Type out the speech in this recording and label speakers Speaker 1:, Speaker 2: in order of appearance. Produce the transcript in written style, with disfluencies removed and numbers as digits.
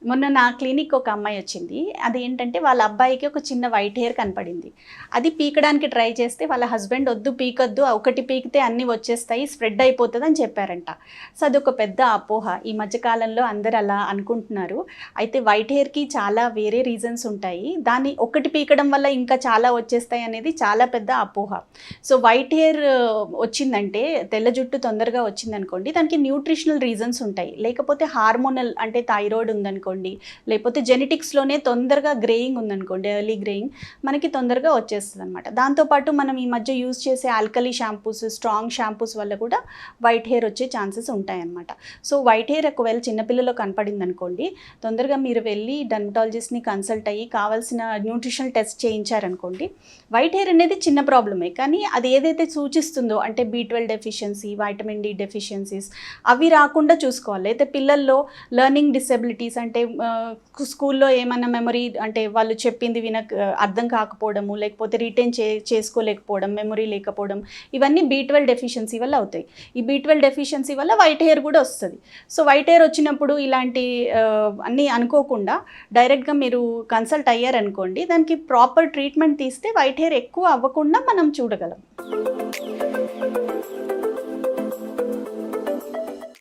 Speaker 1: మొన్న నా క్లినిక్ ఒక అమ్మాయి వచ్చింది. అదేంటంటే వాళ్ళ అబ్బాయికి ఒక చిన్న వైట్ హెయిర్ కనపడింది. అది పీకడానికి ట్రై చేస్తే వాళ్ళ హస్బెండ్ "వద్దు పీకొద్దు, ఒకటి పీకితే అన్నీ వచ్చేస్తాయి, స్ప్రెడ్ అయిపోతదని" చెప్పారంట. సో అదొక పెద్ద అపోహ. ఈ మధ్య కాలంలో అందరూ అలా అనుకుంటున్నారు. అయితే వైట్ హెయిర్‌కి చాలా వేరే రీజన్స్ ఉంటాయి. దాన్ని ఒకటి పీకడం వల్ల ఇంకా చాలా వచ్చేస్తాయి అనేది చాలా పెద్ద అపోహ. సో వైట్ హెయిర్ వచ్చిందంటే, తెల్ల జుట్టు తొందరగా వచ్చిందనుకోండి, దానికి న్యూట్రిషనల్ రీజన్స్ ఉంటాయి. లేకపోతే హార్మోనల్ అంటే థైరాయిడ్ ఉందనుకోండి, లేకపోతే జెనెటిక్స్‌లోనే తొందరగా గ్రేయింగ్ ఉందనుకోండి, ఎర్లీ గ్రేయింగ్ మనకి తొందరగా వచ్చేస్తదనమాట. దాంతోపాటు మనం ఈ మధ్య యూజ్ చేసే ఆల్కలీ షాంపూస్, స్ట్రాంగ్ షాంపూస్ వల్ల కూడా వైట్ హెయిర్ వచ్చే ఛాన్సెస్ ఉంటాయన్నమాట. సో వైట్ హెయిర్ ఒకవేళ చిన్నపిల్లలో కనపడిందనుకోండి, తొందరగా మీరు వెళ్ళి డర్మటాలజిస్ట్‌ని కన్సల్ట్ అయ్యి కావాల్సిన న్యూట్రిషనల్ టెస్ట్ చేయించారనుకోండి. వైట్ హెయిర్ అనేది చిన్న ప్రాబ్లమే, కానీ అది ఏదైతే సూచిస్తుందో అంటే B12 deficiency, vitamin D deficiencies అవి రాకుండా చూసుకోవాలి. అయితే పిల్లల్లో లెర్నింగ్ డిసెబిలిటీస్ అంటే స్కూల్లో ఏమన్నా మెమరీ అంటే వాళ్ళు చెప్పింది అర్థం కాకపోవడము, లేకపోతే రిటైన్ చేసుకోలేకపోవడం, మెమరీ లేకపోవడం, ఇవన్నీ B12 డెఫిషియన్సీ వల్ల అవుతాయి. ఈ B12 డెఫిషియన్సీ వల్ల వైట్ హెయిర్ కూడా వస్తుంది. సో వైట్ హెయిర్ వచ్చినప్పుడు ఇలాంటి అన్నీ అనుకోకుండా డైరెక్ట్గా మీరు కన్సల్ట్ అయ్యారనుకోండి, దానికి ప్రాపర్ ట్రీట్మెంట్ తీస్తే వైట్ హెయిర్ ఎక్కువ అవ్వకుండా మనం చూడగలం.